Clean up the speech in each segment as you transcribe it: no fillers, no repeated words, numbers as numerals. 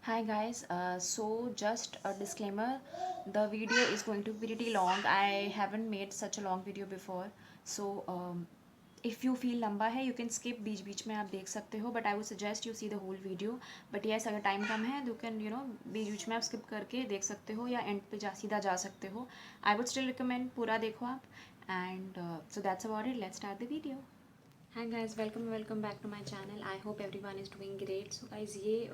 Hi guys, so just a disclaimer, the video is going to be pretty long. I haven't made such a long video before, so if you feel लंबा है you can skip बीच बीच में आप देख सकते हो, but I would suggest you see the whole video. But yes, अगर time कम है you can बीच बीच में आप skip करके देख सकते हो या end पे सीधा जा सकते हो. I would still recommend पूरा देखो आप, and so that's about it. Let's start the video. Hi guys, welcome back to my channel. I hope everyone is doing great. So guys, ये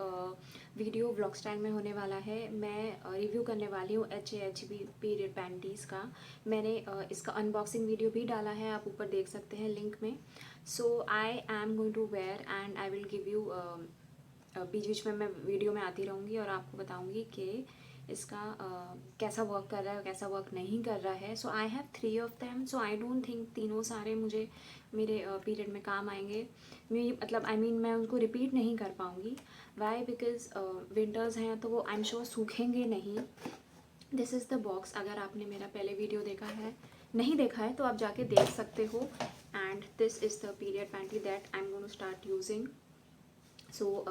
वीडियो व्लॉग स्टाइल में होने वाला है. मैं review करने वाली हूँ HAHB पीरियड पैंटीज़ का. मैंने इसका अनबॉक्सिंग वीडियो भी डाला है, आप ऊपर देख सकते हैं लिंक में. So I am going to wear and I will give you बीच बीच में मैं वीडियो में आती रहूँगी और आपको बताऊँगी कि इसका कैसा वर्क कर रहा है और कैसा वर्क नहीं कर रहा है. So I have 3 of them. So I don't think तीनों सारे मुझे मेरे पीरियड में काम आएंगे. मतलब आई मीन मैं उनको रिपीट नहीं कर पाऊँगी. वाई? बिकॉज विंटर्स हैं तो वो आई एम श्योर सूखेंगे नहीं. This is the box. अगर आपने मेरा पहले वीडियो देखा है, नहीं देखा है तो आप जाके देख सकते हो. And this is the period panty that I am going to start using. So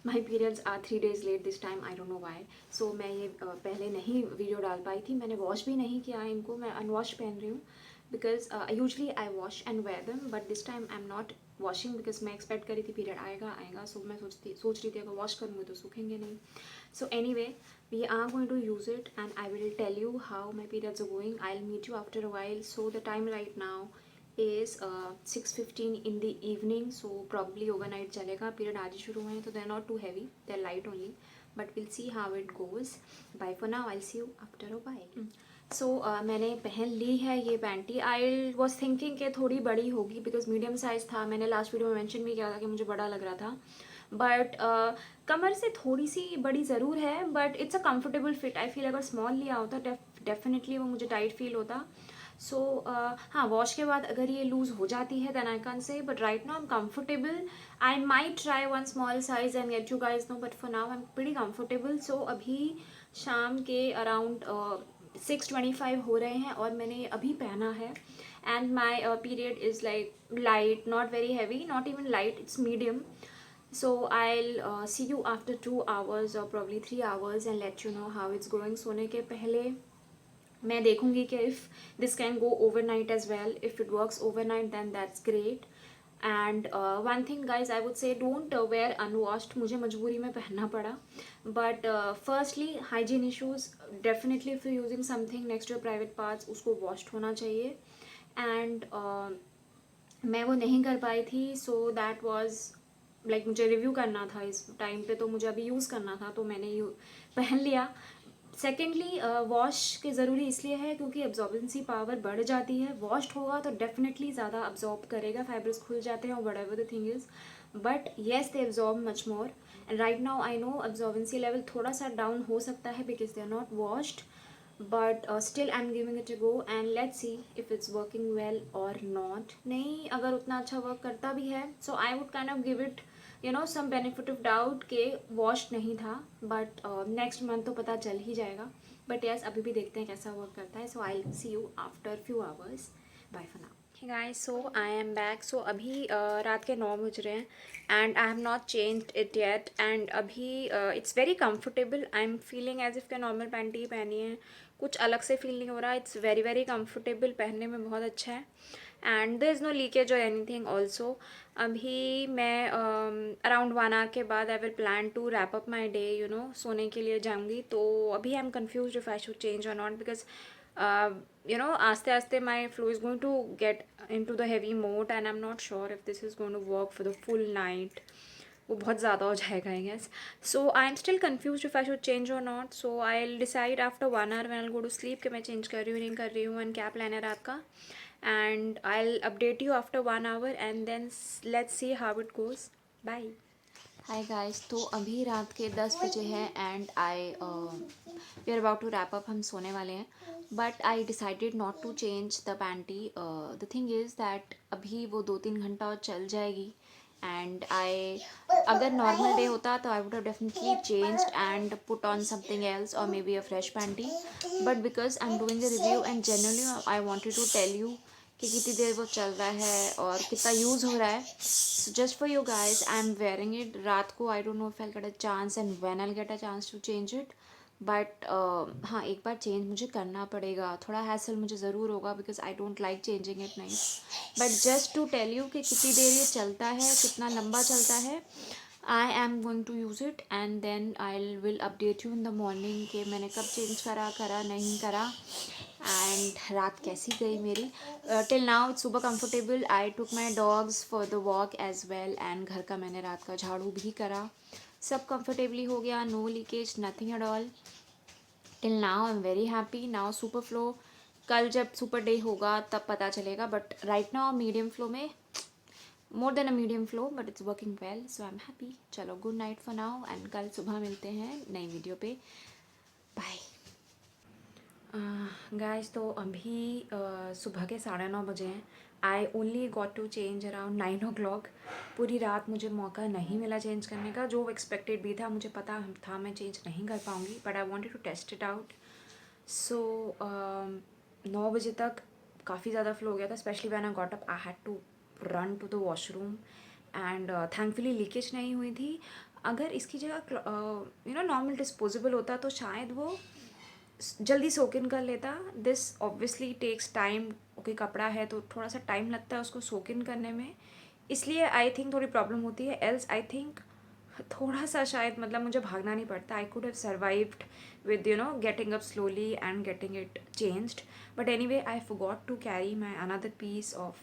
my periods are 3 days late this time. I don't know why. So मैं ये पहले नहीं वीडियो डाल पाई थी. मैंने वॉश भी नहीं किया इनको. मैं अनवॉश पहन रही हूँ because usually I wash and wear them, but this time I am not washing because मैं एक्सपेक्ट करी थी पीरियड आएगा. सो मैं सोच रही थी अगर वॉश करूँगी तो सूखेंगे नहीं. So anyway, we are going to use it and I will tell you how my periods are going. I will meet you after a while. So the time right now is 6:15 in the evening. So probably overnight chalega. Period आज ही शुरू हुए हैं तो they're not too heavy, they're light only, but we'll see how it goes. Bye for now, I'll see you after a while. So मैंने पहन ली है ये panty. I was thinking कि थोड़ी बड़ी होगी बिकॉज मीडियम साइज़ था. मैंने लास्ट वीडियो में मेंशन भी किया था कि मुझे बड़ा लग रहा था, बट कमर से थोड़ी सी बड़ी ज़रूर है, but it's a comfortable fit. I feel अगर स्मॉल लिया होता डेफिनेटली वो मुझे टाइट फील होता. सो हाँ, वॉश के बाद अगर ये लूज़ हो जाती है then I can say, but right now I am comfortable. I might try one small size and get you guys know, but for now I am pretty comfortable. So अभी शाम के अराउंड 6:25 हो रहे हैं और मैंने अभी पहना है. And my period is like light, not very heavy, not even light, it's medium. So I'll see you after 2 hours or probably 3 hours and let you know how it's going. सोने के पहले मैं देखूँगी कि if this can go overnight as well. If it works overnight then that's great. And one thing guys, I would say don't wear unwashed. मुझे मजबूरी में पहनना पड़ा. But firstly hygiene issues. Definitely if you using something next your private parts, उसको washed होना चाहिए. And मैं वो नहीं कर पाई थी. सो दैट वॉज लाइक मुझे रिव्यू करना था इस टाइम पे, तो मुझे अभी यूज़ करना था तो मैंने पहन लिया. सेकेंडली वॉश के ज़रूरी इसलिए है क्योंकि एब्जॉर्बेंसी पावर बढ़ जाती है. वॉश्ड होगा तो डेफिनेटली ज़्यादा अब्जॉर्ब करेगा, फाइबर्स खुल जाते हैं और whatever the thing is, but yes they absorb much more. And right now I know absorbency level थोड़ा सा डाउन हो सकता है because they are not washed, but still I am giving it a go and let's see if it's working well और not. नहीं, अगर उतना अच्छा वर्क करता भी है so I would kind of give it some benefit of doubt के wash नहीं था. बट नेक्स्ट मंथ तो पता चल ही जाएगा. बट यस, अभी भी देखते हैं कैसा वर्क करता है. So I see you after few hours. Bye for now. Hey guys, so I am back. So अभी रात के 9 बज रहे हैं and I have not changed it yet. And अभी it's very comfortable. I'm feeling as if कि normal panty ही पहनी है, कुछ अलग से फील नहीं हो रहा. इट्स वेरी वेरी कम्फर्टेबल, पहनने में बहुत अच्छा है. And there is no leakage और एनीथिंग ऑल्सो. अभी मैं अराउंड 1 hour के बाद I will plan to wrap up my day. सोने के लिए जाऊँगी. तो अभी I am confused if I should change और नॉट बिकॉज आस्ते आस्ते my flow is going to get into the heavy mode and I am not sure if this is going to work for the full night. वो बहुत ज़्यादा हो जाएगा I guess. So I am still confused if I should change और not. So I will decide after 1 hour when I go to sleep कि मैं change कर रही हूँ नहीं कर रही हूँ एंड क्या प्लान है रात का. And I will update you after 1 hour and then let's see how it goes. Bye. Hi guys, तो अभी रात के 10 बजे हैं and I we are about to wrap up. हम सोने वाले हैं but I decided not to change the panty. The thing is that अभी वो 2-3 घंटा और चल जाएगी. एंड आई, अगर नॉर्मल डे होता तो I would have definitely changed and put on something else और maybe a fresh panty. But because I am doing the review and generally I wanted to tell you कि कितनी देर वो चल रहा है और कितना यूज़ हो रहा है. So just for you guys I am wearing it. रात को I don't know if I get a chance and when I get a chance to change it. But हाँ, एक बार चेंज मुझे करना पड़ेगा. थोड़ा हैसल मुझे ज़रूर होगा because I don't like changing it nice. But just to tell you कि कितनी देर ये चलता है, कितना लंबा चलता है, I am going to use it and then I will update you in the morning कि मैंने कब चेंज करा नहीं करा एंड रात कैसी गई मेरी. Till now it's super comfortable. I took my dogs for the walk as well and घर का मैंने रात का झाड़ू भी करा. सब कंफर्टेबली हो गया. No leakage, nothing at all. Till now I am very happy. Now super flow, कल जब सुपर डे होगा तब पता चलेगा. But right now medium flow में, more than a medium flow, but it's working well. So I am happy. चलो good night for now and कल सुबह मिलते हैं नई वीडियो पे. Bye guys. तो अभी सुबह के 9:30 बजे हैं. I only got to change around 9 o'clock. पूरी रात मुझे मौका नहीं मिला चेंज करने का. जो एक्सपेक्टेड भी था, मुझे पता था मैं चेंज नहीं कर पाऊँगी, but I wanted to test it out. So 9 बजे तक काफ़ी ज़्यादा फ्लो हो गया था. Specially when I got up I had to run to the washroom and thankfully leakage नहीं हुई थी. अगर इसकी जगह नॉर्मल डिस्पोजेबल होता तो शायद वो जल्दी सोक इन कर लेता. This obviously takes time. Okay, कपड़ा है तो थोड़ा सा टाइम लगता है उसको सोक इन करने में, इसलिए आई थिंक थोड़ी प्रॉब्लम होती है. एल्स आई थिंक थोड़ा सा शायद मतलब मुझे भागना नहीं पड़ता. I could have survived with getting up slowly and getting it changed. But anyway, I forgot to carry my another piece of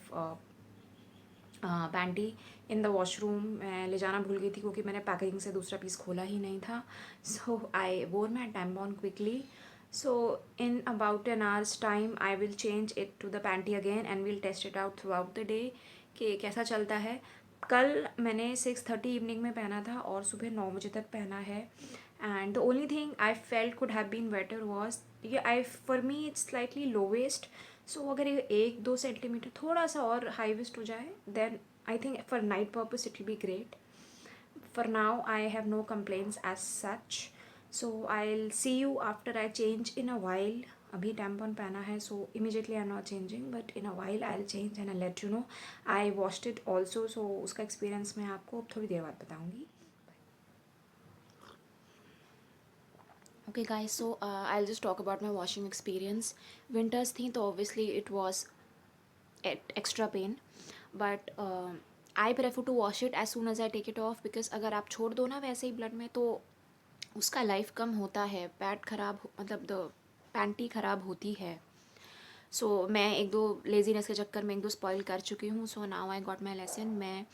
panty in the washroom. मैं ले जाना भूल गई थी क्योंकि मैंने पैकेजिंग से दूसरा पीस खोला ही नहीं था. So I wore my tampon quickly. So in about an hours time I will change it to the panty again and will test it out throughout the day कि कैसा चलता है. कल मैंने 6:30 इवनिंग में पहना था और सुबह 9 बजे तक पहना है. And the only thing I felt could have been better was ये I for me it's slightly low waist. So अगर ये 1-2 सेंटीमीटर थोड़ा सा और हाई वेस्ट हो जाए then I think for night purpose it will be great. For now I have no complaints as such. So I'll see you after I change in a while. अभी tampon पहना है so immediately I'm not changing, but in a while I'll change and I'll let you know. I washed it also, so उसका experience मैं आपको अब थोड़ी देर बाद बताऊँगी. Okay guys, so I'll just talk about my washing experience. Winters थी तो obviously it was extra pain, but I prefer to wash it as soon as I take it off. Because अगर आप छोड़ दो ना वैसे ही ब्लड में तो उसका लाइफ कम होता है. पैड ख़राब मतलब द पैंटी ख़राब होती है. सो मैं 1-2 लेजीनेस के चक्कर में 1-2 स्पॉइल कर चुकी हूँ. सो now I got my lesson. मैं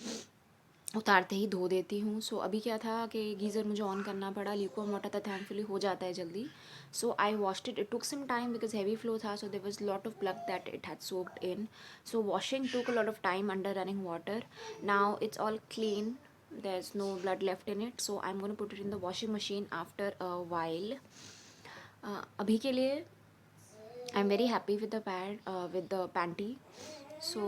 उतारते ही धो देती हूँ. सो अभी क्या था कि गीज़र मुझे ऑन करना पड़ा. ल्यूकवार्म वाटर था, थैंकफुली हो जाता है जल्दी. So I washed it. It took some time because heavy flow था. So there was lot of blood that it had soaked in. So washing took a lot of time under running water. Now it's all clean. there's no blood left in it, so I'm going to put it in the washing machine after a while. अभी के लिए I'm very happy with the pad with the panty. सो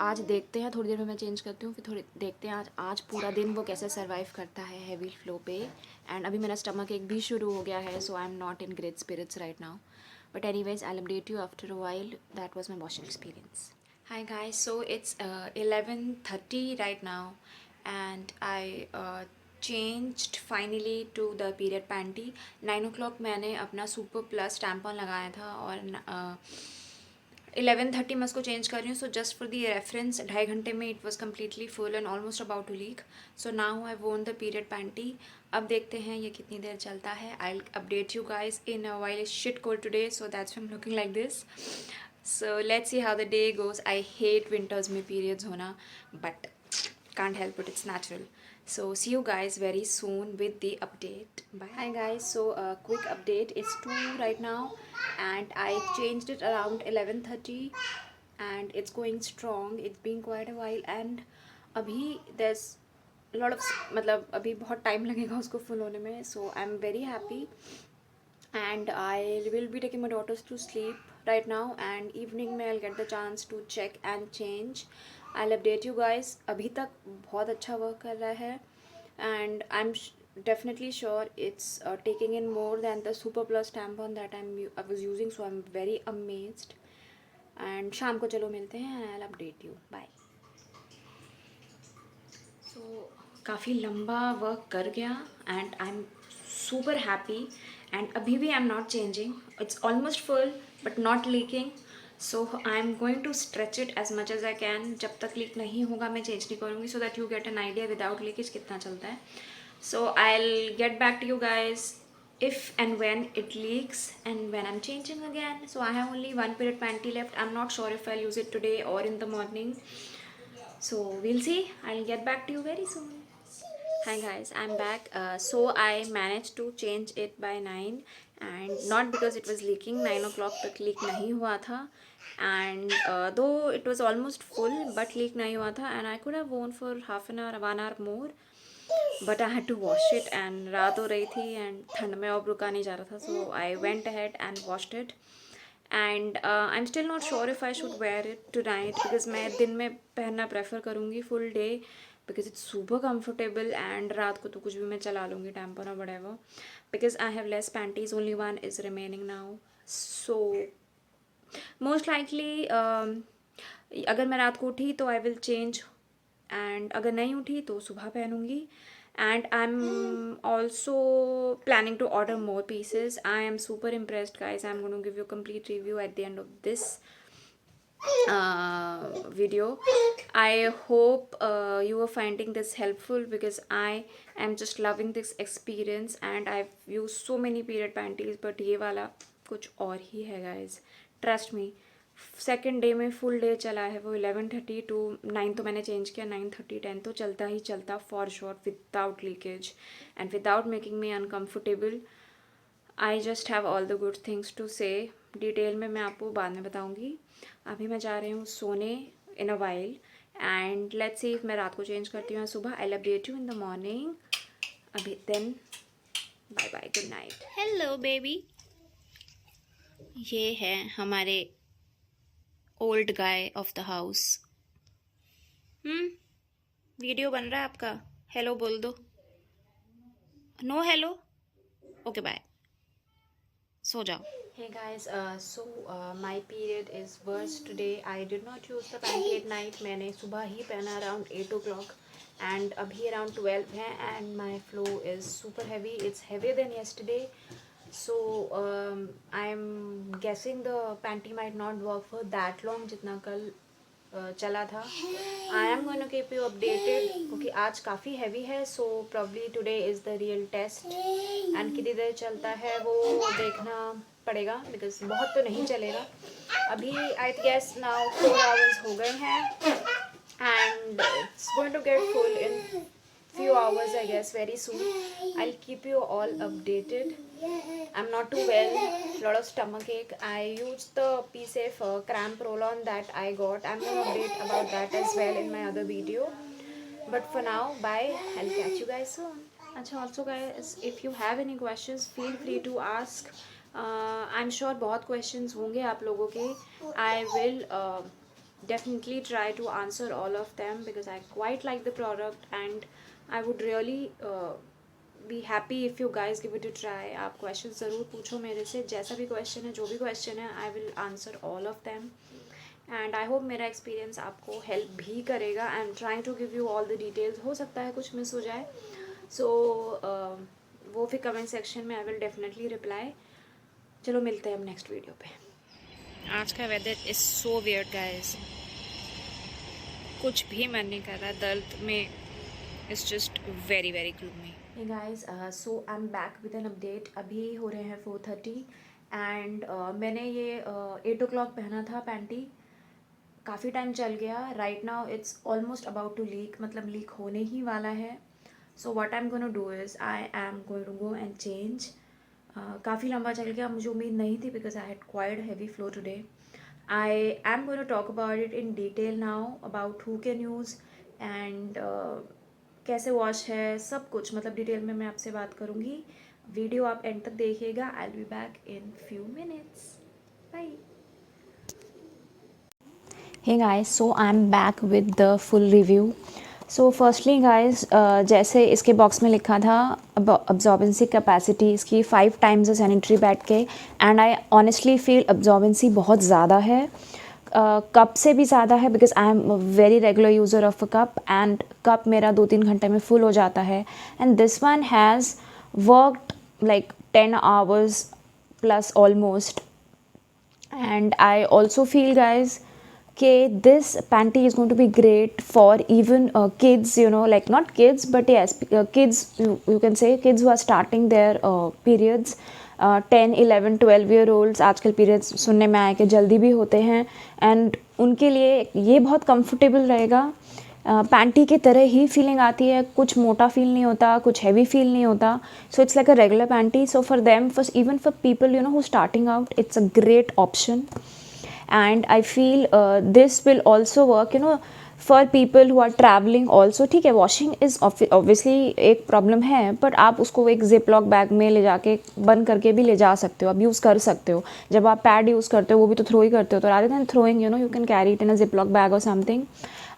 आज देखते हैं, थोड़ी देर में मैं change करती हूँ, फिर थोड़ी देखते हैं आज पूरा दिन वो कैसे सर्वाइव करता है हैवी फ्लो पे. एंड अभी मेरा स्टमक एक भी शुरू हो गया है. So I am not in great spirits right now, but anyways I will update you after a while. That was my washing experience. Hi guys, so it's 11:30 right now and I changed finally to the period panty. 9 o'clock मैंने अपना super plus tampon लगाया था और 11:30 मैं उसको change कर रही हूँ. So just for the reference 2.5 घंटे में it was completely full and almost about to leak. So now I won the period panty. अब देखते हैं ये कितनी देर चलता है. I update you guys in a while. Shit cold today, so that's why I am looking like this. So let's see how the day goes. I hate winters में periods होना, but can't help it, it's natural. So see you guys very soon with the update. Bye. Hi guys, so quick update. It's 2 right now and I changed it around 11:30 and it's going strong. It's been quite a while and अभी there's a lot of मतलब अभी बहुत time लगेगा उसको full होने में. So I'm very happy and I will be taking my daughters to sleep right now and evening में I'll get the chance to check and change. I'll update you guys. अभी तक बहुत अच्छा work कर रहा है and I'm definitely sure it's taking in more than the super plus tampon that I was using, so I'm very amazed. And शाम को चलो मिलते हैं and I will update you. Bye. So काफ़ी लंबा वर्क कर गया and I am super happy. And अभी भी I am not changing. It's almost full but not leaking. So I am going to stretch it as much as I can. जब तक leak नहीं होगा मैं चेंज नहीं करूँगी, so that you get an idea without leakage कितना चलता है. So I will get back to you guys if and when it leaks and when I'm changing again. So I have only one period panty left. I'm not sure if I'll use it today or in the morning. So we'll see. I'll get back to you very soon. Hi guys, I'm back. So I managed to change it by 9 and not because it was leaking. 9 o'clock तक leak नहीं हुआ था and though it was almost full but leak नहीं हुआ था and I could have worn for half an hour, 1 hour more. But I had to wash it and रात हो रही थी एंड ठंड में अब रुका नहीं जा रहा था. So I went ahead and washed it and I am still not sure if I should wear it tonight because मैं दिन में पहनना प्रेफर करूँगी full day because it's super comfortable and रात को तो कुछ भी मैं चला लूँगी टेम्पर और बड़े वो because I have less panties. Only one is remaining now. So most likely अगर मैं रात को उठी तो आई विल चेंज एंड अगर नहीं उठी तो सुबह पहनूंगी. And I'm also planning to order more pieces. I am super impressed guys. I'm going to give you a complete review at the end of this video. I hope you are finding this helpful because I am just loving this experience and I've used so many period panties but ये वाला कुछ और ही है guys. Trust me. Second day में full day चला है वो 11:30 to 9 तो मैंने चेंज किया. 9:30 10 तो चलता ही चलता for sure without leakage and without making me uncomfortable. I just have all the good things to say. Detail में मैं आपको बाद में बताऊंगी. अभी मैं जा रही हूँ सोने in a while and let's see if मैं रात को चेंज करती हूँ सुबह. I will update you in the morning. अभी then bye bye, good night. Hello baby. ये है हमारे old guy of the house. Video बन रहा है आपका. हेलो बोल दो. No hello. Okay bye. सो जाओ. Hey guys, so my period is worse today. I did not use the panty at night. मैंने सुबह ही पहना अराउंड 8 o'clock एंड अभी अराउंड 12 है and my flow is super heavy. It's heavier than yesterday. So I'm guessing the panty might not work for that long जितना कल चला था. I am going to keep you updated क्योंकि आज काफ़ी heavy है. So probably today is the real test and कितनी देर चलता है वो देखना पड़ेगा because बहुत तो नहीं चलेगा. अभी I guess now 4 hours हो गए हैं and it's going to get full in few hours I guess very soon. I'll keep you all updated. I'm not too well, lot of stomach ache. I used the PSafe cramp roll-on that I got. I'm going to update about that as well in my other video. But for now, bye. I'll catch you guys soon. अच्छा, also guys, if you have any questions, feel free to ask. I'm sure बहुत questions होंगे आप लोगों के. I will definitely try to answer all of them because I quite like the product and I would really be happy if you guys give it a try. आप questions ज़रूर पूछो मेरे से. जैसा भी question है, जो भी question है, I will answer all of them. And I hope मेरा experience आपको help भी करेगा. I am trying to give you all the details. हो सकता है कुछ miss हो जाए. So वो फिर comment section में I will definitely reply. चलो मिलते हैं हम next video पे. आज का weather is so weird guys. कुछ भी मन नहीं कर रहा. दर्द में it's just very very gloomy. Hey guys, so I'm back with an update. अभी हो रहे हैं 4:30 and मैंने ये 8 o'clock पहना था पैंटी. काफ़ी टाइम चल गया. Right now it's almost about to leak, मतलब लीक होने ही वाला है. So what I am going to do is I am going to go and change. काफ़ी लंबा चल गया. मुझे उम्मीद नहीं थी because I had quite heavy flow today. I am going to talk about it in detail now about who can use and कैसे wash है, सब कुछ मतलब डिटेल में मैं आपसे बात करूँगी. वीडियो आप एंड तक देखिएगा. I will be back in few minutes. Bye. Hey guys, so I am back with the full review. So firstly guys, जैसे इसके बॉक्स में लिखा था अब्जॉर्बेंसी कैपेसिटी इसकी 5 times सैनिटरी पैड के and I honestly feel absorbency बहुत ज़्यादा है. कप से भी ज़्यादा है because I am very regular user of a cup, and cup मेरा 2-3 घंटे में फुल हो जाता है. And this one has worked like 10 hours plus almost. And I also feel, guys, okay, this panty is going to be great for even kids, like not kids, but yes, kids, you can say kids who are starting their periods. 10, 11, 12 year olds आजकल periods सुनने में आया कि जल्दी भी होते हैं, and उनके लिए ये बहुत कंफर्टेबल रहेगा. पैंटी की तरह ही फीलिंग आती है, कुछ मोटा फील नहीं होता, कुछ हैवी फील नहीं होता. So it's like a regular panty. So for them, for even for people who starting out, it's a great option. And I feel this will also work for people who are travelling also. ठीक है, washing is obviously एक problem है, but आप उसको एक zip lock bag में ले जाके बंद करके भी ले जा सकते हो, आप यूज़ कर सकते हो. जब आप पैड यूज़ करते हो वो भी तो थ्रो ही करते हो, तो rather than throwing you can carry it in a zip lock bag और something.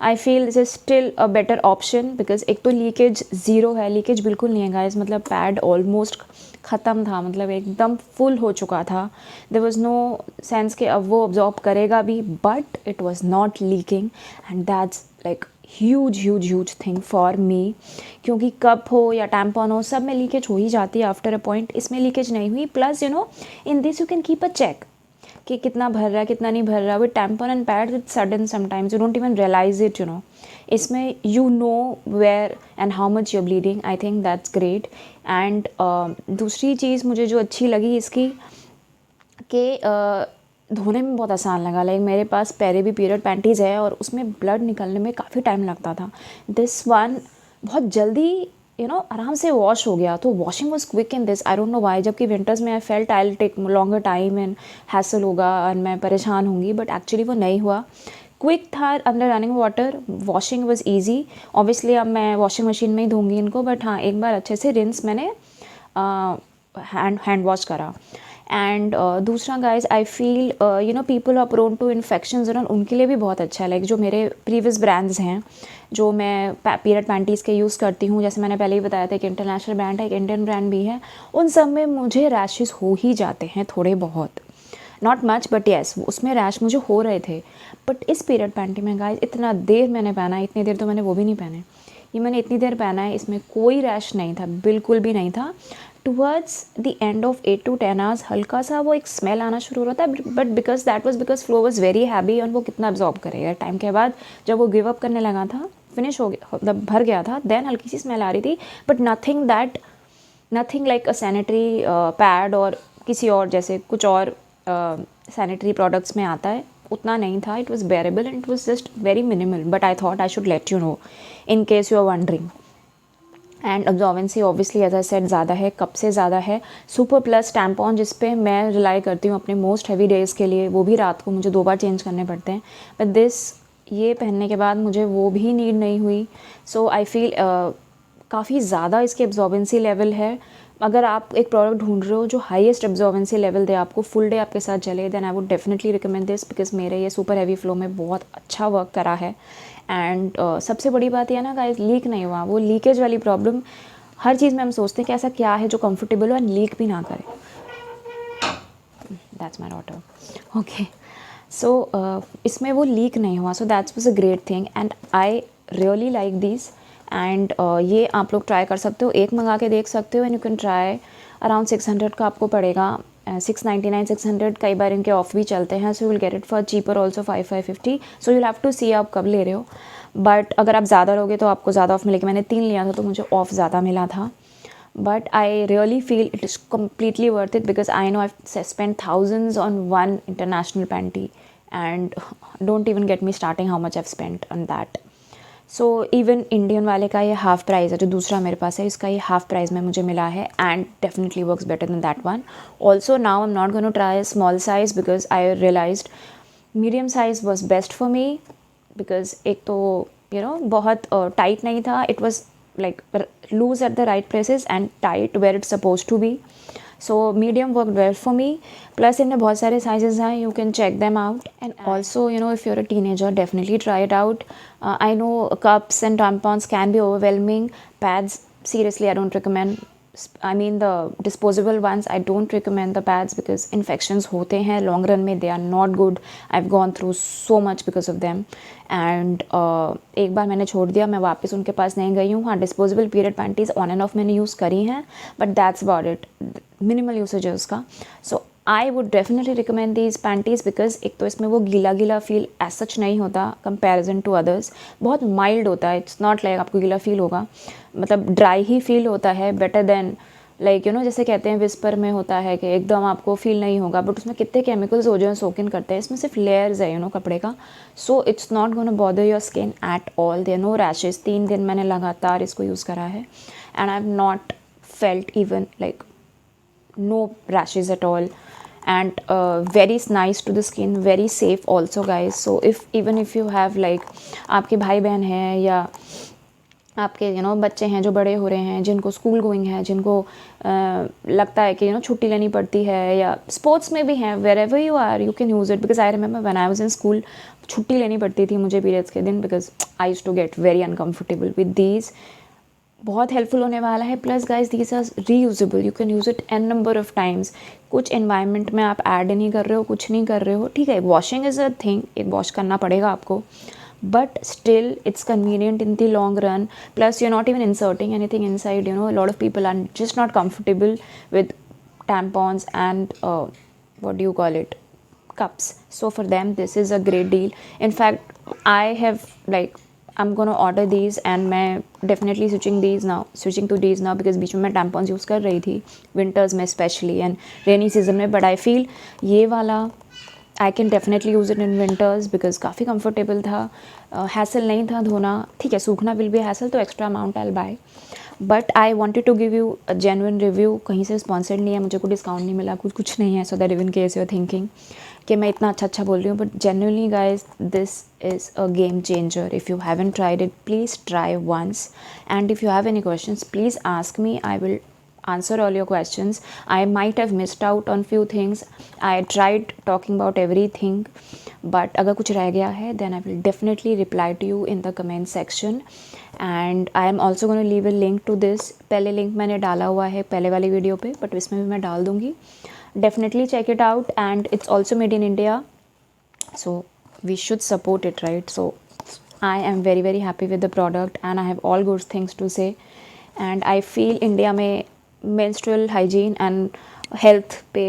I feel this is still a better option because एक तो लीकेज ज़ीरो है, लीकेज बिल्कुल नहीं है गाइस. मतलब पैड ऑलमोस्ट ख़त्म था, मतलब एकदम फुल हो चुका था. देयर वाज नो सेंस कि अब वो अब्जॉर्ब करेगा भी, but it was not leaking, and that's like huge thing for me. क्योंकि कप हो या टैम्पॉन हो, सब में लीकेज हो ही जाती है आफ्टर अ पॉइंट. इसमें लीकेज नहीं हुई. Plus in this you can keep a check कि कितना भर रहा है कितना नहीं भर रहा. With tampon and pad it's sudden sometimes, you don't even realize it. इसमें you know where and how much you bleeding. I think that's great. And दूसरी चीज़ मुझे जो अच्छी लगी इसकी कि धोने में बहुत आसान लगा. लाइक मेरे पास पहले भी पीरियड पैंटीज़ है और उसमें ब्लड निकलने में काफ़ी टाइम लगता था. दिस वन बहुत जल्दी आराम से वॉश हो गया. तो washing was quick in this, I don't know why. जबकि विंटर्स में I felt I will take longer time and hassle होगा और मैं परेशान होंगी, बट एक्चुअली वो नहीं हुआ. क्विक था under running water. Washing was easy. Obviously अब मैं वॉशिंग मशीन में ही धोंगी इनको, बट हाँ, एक बार अच्छे से रिंस मैंने हैंड वॉश करा. एंड दूसरा guys, I feel people are prone to infections, उनके लिए भी बहुत अच्छा है. लाइक जो मेरे प्रीवियस ब्रांड्स हैं जो मैं पीरियड पैंटीज़ के यूज़ करती हूँ, जैसे मैंने पहले ही बताया था कि इंटरनेशनल ब्रांड है, एक इंडियन ब्रांड भी है, उन सब में मुझे रैशेस हो ही जाते हैं थोड़े बहुत. नॉट मच, बट येस, उसमें रैश मुझे हो रहे थे. बट इस पीरियड पैंटी में गाइज इतना देर मैंने पहना है, इतनी देर तो मैंने वो भी नहीं पहने, ये मैंने इतनी देर पहना है, इसमें कोई रैश नहीं था, बिल्कुल भी नहीं था. Towards the end of 8 to 10 hours हल्का सा वो एक स्मेल आना शुरू हो रहा था, but because flow was very heavy, और वो कितना अब्जॉर्ब करेगा. टाइम के बाद जब वो गिव अप करने लगा था, फिनिश हो गया, मतलब भर गया था, देन हल्की सी स्मेल आ रही थी. But nothing like a sanitary pad और किसी और जैसे कुछ और सैनिटरी प्रोडक्ट्स में आता है, उतना नहीं था. It was bearable and it was just very minimal. But I thought I should let you know in case you are wondering. And absorbency obviously as I said ज़्यादा है, कप से ज़्यादा है. सुपर प्लस टैम्पॉन जिस पे मैं rely करती हूँ अपने मोस्ट हैवी डेज़ के लिए, वो भी रात को मुझे 2 बार चेंज करने पड़ते हैं. बट दिस, ये पहनने के बाद मुझे वो भी नीड नहीं हुई. सो आई फील काफ़ी ज़्यादा इसकी एब्जॉर्बेंसी लेवल है. अगर आप एक प्रोडक्ट ढूंढ रहे हो जो हाईएस्ट एब्जॉर्बेंसी लेवल दे आपको, फुल डे आपके साथ चले, then I would definitely recommend this because मेरे ये सुपर हैवी फ्लो में बहुत अच्छा वर्क करा है. एंड सबसे बड़ी बात यह ना गाइस, लीक नहीं हुआ. वो लीकेज वाली प्रॉब्लम हर चीज़ में हम सोचते हैं कि ऐसा क्या है जो कंफर्टेबल हो एंड लीक भी ना करे. That's my daughter. ओके, सो इसमें वो लीक नहीं हुआ. So that's was a great thing and I really like this. And ये आप लोग ट्राई कर सकते हो, एक मंगा के देख सकते हो. And you can try. Around 600 का आपको पड़ेगा, 699, 600. कई बार इनके ऑफ भी चलते हैं, so you will get it for cheaper also 550. So you have to see आप कब ले रहे हो. बट अगर आप ज़्यादा लोगे तो आपको ज़्यादा ऑफ मिलेगी. मैंने 3 लिया था तो मुझे ऑफ ज़्यादा मिला था. But I really feel it is completely worth it because I know I spend thousands on one international panty. And don't even get me starting how much I spent on that. So even Indian वाले का ये half price है, जो दूसरा मेरे पास है इसका ये हाफ प्राइस में मुझे मिला है. And definitely works better than that one. Also now I am not going to try small size because I realized medium size was best for me. Because एक तो बहुत टाइट नहीं था. It was like loose at the right places and tight where it's suppose to be. So medium work well for me. Plus इनमें बहुत सारे sizes हैं, you can check them out. And also if you're a teenager, definitely try it out. I know cups and tampons can be overwhelming. Pads, seriously, I don't recommend. I mean the disposable ones, I don't recommend the pads because infections होते हैं long run में, they are not good. I've gone through so much because of them. And एक बार मैंने छोड़ दिया, मैं वापस उनके पास नहीं गई हूँ. हाँ, disposable period panties on and off मैंने यूज़ करी हैं, but that's about it. Minimal usage है उसका. So I would definitely recommend these panties because एक तो इसमें वो गीला गीला फील एज सच नहीं होता कंपेरिजन टू अदर्स. बहुत माइल्ड होता है. इट्स नॉट लाइक आपको गीला फील होगा, मतलब ड्राई ही फील होता है. बेटर देन लाइक जैसे कहते हैं विस्पर में होता है कि एकदम आपको फील नहीं होगा, बट उसमें कितने केमिकल्स हो जाए सोक इन करते हैं. इसमें सिर्फ लेयर्स है कपड़े का. So it's not gonna bother your skin at all. There no rashes. 3 दिन मैंने लगातार इसको यूज़ करा है and I have not felt even like no rashes at all. And very nice to the skin, very safe also guys. So even if you have like आपके भाई बहन हैं या आपके बच्चे हैं जो बड़े हो रहे हैं, जिनको स्कूल गोइंग है, जिनको लगता है कि छुट्टी लेनी पड़ती है, या स्पोर्ट्स में भी हैं, wherever you are you can use it. Because I remember when I was in school छुट्टी लेनी पड़ती थी मुझे पीरियड्स के दिन because I used to get very uncomfortable with these. बहुत हेल्पफुल होने वाला है. Plus guys these are reusable, you can use it an number of times. कुछ एनवायरनमेंट में आप ऐड नहीं कर रहे हो, कुछ नहीं कर रहे हो, ठीक है, वॉशिंग इज़ अ थिंग, एक वॉश करना पड़ेगा आपको, but still it's convenient in the long run. Plus you're not even inserting anything inside. A lot of people are just not comfortable with tampons and what do you call it, cups. So for them this is a great deal. In fact I have I'm gonna order these and मैं definitely switching to these now because बीच में मैं tampons use कर रही थी winters में especially and rainy season में. But I feel ये वाला I can definitely use it in winters because काफ़ी comfortable था. हैसल नहीं था धोना, ठीक है, सूखना विल बी हैसल, तो extra amount I buy. But I wanted to give you a genuine review. कहीं से स्पॉन्सर्ड नहीं है, मुझे कोई डिस्काउंट नहीं मिला, कुछ नहीं है. So that even case you are thinking कि मैं इतना अच्छा बोल रही हूँ, but genuinely guys this is a game changer. If you haven't tried it please try once. And if you have any questions please ask me. I will answer all your questions. I might have missed out on few things. I tried talking about everything, but अगर कुछ रह गया है then I will definitely reply to you in the comment section. And I am also going to leave a link to this. पहले link मैंने डाला हुआ है पहले वाली वीडियो पे, बट इसमें भी मैं डाल दूँगी. Definitely check it out, and it's also made in India, so we should support it, right? So I am very very happy with the product and I have all good things to say. And I feel India में menstrual hygiene and health पे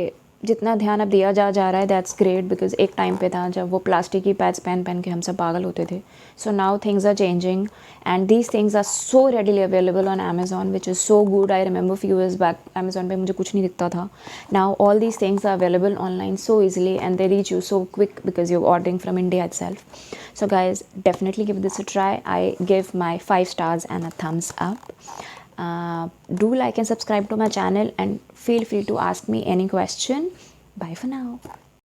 जितना ध्यान अब दिया जा रहा है that's great. Because एक टाइम पे था जब वो प्लास्टिक की पैड्स पहन के हम सब पागल होते थे. So now things are changing and these things are so readily available on Amazon which is so good. I remember few years back Amazon पे मुझे कुछ नहीं दिखता था. Now all these things are available online so easily and they reach you so quick because you ordering from India itself. So guys, definitely give this a try. I give my 5 stars and a thumbs up. Do like and subscribe to my channel and feel free to ask me any question. Bye for now.